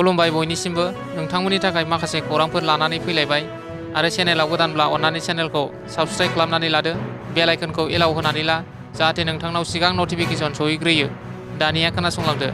खुलुमबाय बयनिसिमबो नोंथांमोननि थाखाय माखासे खौरांफोर लानानै फैलायबाय आरो चेनेलाव गोदानब्ला अन्नानै चेनेलखौ साबस्क्राइब खालामनानै लादो बेल आइकनखौ एलाउ होनानै ला जाहाथे नोंथांनाव सिगां नटिफिकेसन सहैग्रोयो। दानिया खोनासंलांदो।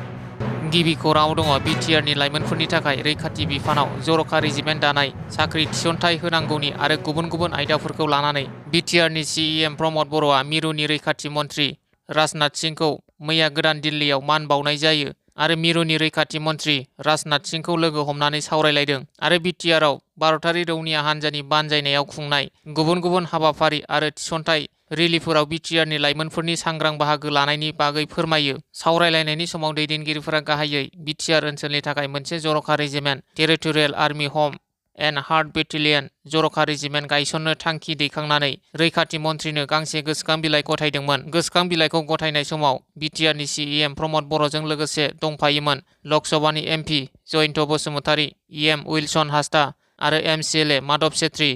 गिबि खौराङाव दङ बिटिआरनि लाइमोनफोरनि थाखाय रैखाथि बिफानाव जर'खा रेजिमेन्ट दानाय साख्रि थिसनथाइ होनांगौनि आरो गुबुन गुबुन आयदाफोरखौ लानानै बिटिआरनि सिएम प्रमद बर'आ मिरुनि रैखाथि मन्थ्रि राजनाथ सिंहखौ मैया गोदान दिल्लीयाव मान बावनाय जायो आरो मिरुनि रैखाथि मन्थ्रि राजनाथ सिंहखौ लोगो हमनानै सावरायलायदों आरो बिटिआरआव भारतारि रौनिया हान्जानि बानजायनायाव खुंनाय गुबुन गुबुन हाबाफारि आरो थिसनथाइ रेलिफोराव बिटिआरनि लाइमोनफोरनि सांग्रां बाहागो लानायनि बागै फोरमायो। सावरायलायनायनि समाव दैदेनगिरिफोरा गाहायै बिटिआर ओनसोलनि थाखाय मोनसे जर'खा रेजिमेन्ट टेरिटरियेल आर्मि हम एन्ड हार्ट बेटेलियन जर'खा रेजिमेन्ट गायसननो थांखि दैखांनानै रैखाथि मन्थ्रिनो गांसे गोसोखां बिलाइ गथायदोंमोन। गोसोखां बिलाइखौ गथायनाय समाव बिटिआरनि सिएम प्रमद बर'जों लोगोसे दंफायोमोन लकसभानि एमपि जयन्त बसुमतारी, इएम उइलसन हासदा आरो एमसिएलए माधव छेत्री।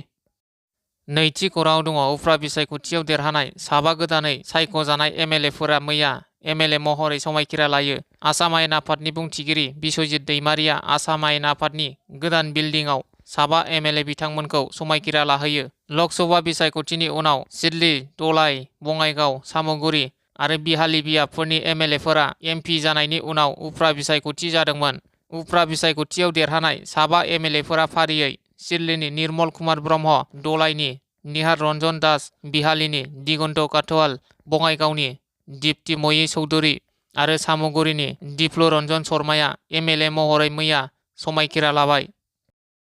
नैथि खौराङाव दङ उफ्रा बिसायख'थियाव देरहानाय साबा गोदानै सायख'जानाय एमएलएफोरा मैया एमएलए महरै समायखिरा लायो। आसाम आयेन आफादनि बुंथिगिरि बिस्वजित दैमारिया आसाम आयेन आफादनि गोदान बिल्डिंआव साबा एमएलए बिथांमोनखौ समायखिरा लाहोयो। लकसभा बिसायख'थिनि उनाव सिडली, धलाई, बङाइगाव, सामुगुरि आरो बिहाली बियाबफोरनि एमएलएफोरा एमपि जानायनि उनाव उफ्रा बिसायख'थि जादोंमोन। उफ्रा बिसायख'थियाव देरहानाय साबा एमएलएफोरा फारियै सिडलीनि निर्मल कुमार ब्रह्म, धलाईनि निहार रन्जन दास, बिहालीनि दिगन्त काथवाल, बङाइगावनि दीप्तिमयी चौधुरी आरो सामुगुरिनि दिप्ल रन्जन शर्माया एमएलए महरै मैया समायखिरा लाबाय।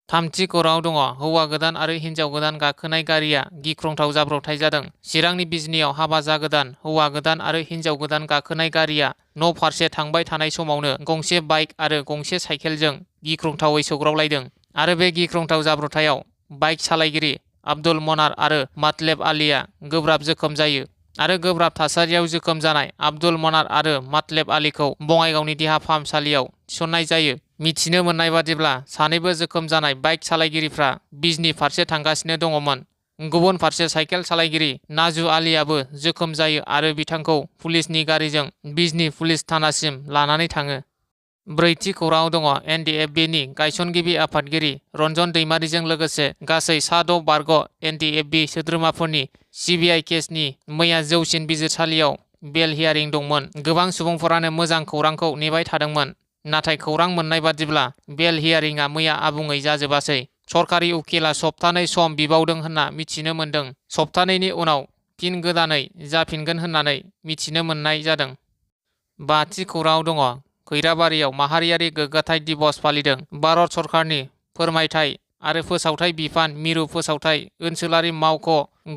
थामथि खौराङाव दङ हौवा गोदान आरो हिन्जाव गोदान गाखोनाय गारिया गिख्रंथाव जाब्रबथाय जादों। चिरांनि बिजनीआव हाबा जागोदान हौवा गोदान आरो हिन्जाव गोदान गाखोनाय गारिया न' फारसे थांबाय थानाय समावनो गंसे बाइक आरो गंसे साइकेलजों गिख्रंथावै सौग्रावलायदों आरो बे गिख्रंथाव जाब्रबथायाव बाइक सालायगिरि आब्दुल मनार आरो मातलेब आलीआ गोब्राब जोखोम जायो आरो गोब्राब थासारियाव जोखोम जानाय आब्दुल मनार आरो मातलेब आलीखौ बङाइगावनि देहा फाहामसालियाव थिसननाय जायो। मिथिनो मोननाय बादिब्ला सानैबो जोखोम जानाय बाइक सालायगिरिफ्रा बिजनी फारसे थांगासिनो दङमोन। गुबुन फारसे साइकेल सालायगिरि नाजु आलीआबो जोखोम जायो आरो बिथांखौ पुलिसनि गारिजों बिजनी पुलिस थानासिम लानानै थाङो। ब्रैथि खौराङाव दङ एनडिएफबिनि गायसनगिरि आफादगिरि रन्जन दैमारिजों लोगोसे गासै सा6 बारग' एनडिएफबि सोद्रोमाफोरनि सिबिआइ केसनि मैया जौसिन बिजिरसालियाव बेल हियारिं दंमोन। गोबां सुबुंफोरानो मोजां खौरांखौ नेबाय थादोंमोन, नाथाय खौरां मोननाय बादिब्ला बेल हियारिंआ मैया आबुङै जाजोबासै। सरकारि उकिला सप्तानै सम बिबावदों होनना मिथिनो मोन्दों। सप्तानैनि उनाव फिन गोदानै जाफिनगोन होननानै मिथिनो मोननाय जादों। बाथि खौराङाव दङ खैराबारियाव माहारियारि गोग्गाथाय दिबस फालिदों। भारत सरकारनि फोरमायथाय आरो फोसावथाय बिफान मिरु फोसावथाय ओनसोलारि मावख'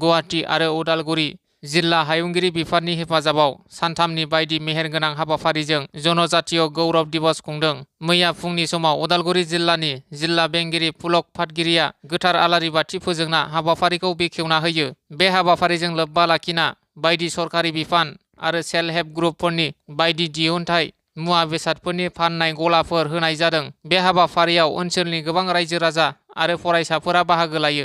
गुवाहाटि आरो उदालगुरि जिल्ला हायुंगिरि बिफाननि हेफाजाबाव सानथामनि बायदि मेहेरगोनां हाबाफारिजों जनजातीय गौरब दिवस खुंदों। मैया फुंनि समाव उदालगुरि जिल्लानि जिल्ला बेंगिरि पुलक पाटगिरिया गोथार आलारि बाथि फोजोंना हाबाफारिखौ बेखेवना होयो। बे हाबाफारिजों लोब्बा लाखिना बायदि सरकारि बिफान आरो सेल्फ हेल्प ग्रुपफोरनि बायदि दिहुनथाय मुवा बेसादफोरनि फाननाय गलाफोर होनाय जादों। बे हाबाफारियाव ओनसोलनि गोबां रायजो राजा आरो फरायसाफोरा बाहागो लायो।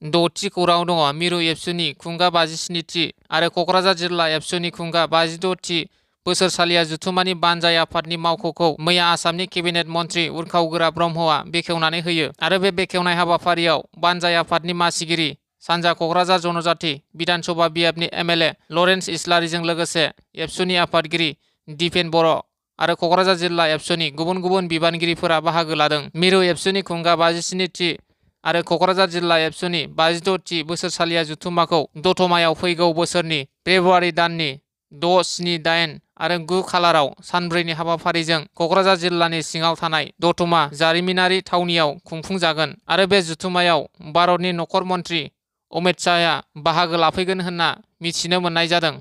द'थि खौराङाव दङ मिरु एबसुनि खुंगा 57थि आरो क'क्राझार जिल्ला एबसुनि खुंगा 56थि बोसोरसालिया जथुम्मानि बानजाय आफादनि मावख'खौ मैया आसामनि केबिनेट मन्थ्रि उर्खाव ब्रह्मआ बेखेवनानै होयो आरो बे बेखेवनाय हाबाफारियाव बानजाय आफादनि मासिगिरि सानजा क'क्राझार जनजाति बिधान सभा बियाबनि एमएलए लरेन्स इस्लारिजों लोगोसे एबसुनि आफादगिरि दिपेन बर' आरो क'क्राझार जिल्ला एबसुनि गुबुन गुबुन बिबानगिरिफोरा बाहागो लादों। मिरु एबसुनि खुंगा 57थि आरो क'क्राझार जिल्ला एबसुनि 56थि बोसोरसालिया जथुम्माखौ दतमायाव फैगौ बोसोरनि फेब्रुवारि दाननि 6, 7, 8 आरो 9 खालाराव सानब्रैनि हाबाफारिजों क'क्राझार जिल्लानि सिङाव थानाय दतमा जारिमिनारि थावनियाव खुंफुंजागोन आरो बे जथुम्मायाव भारतनि नखर मन्थ्रि अमित शाहआ बाहागो लाफैगोन होनना मिथिनो मोननाय जादों।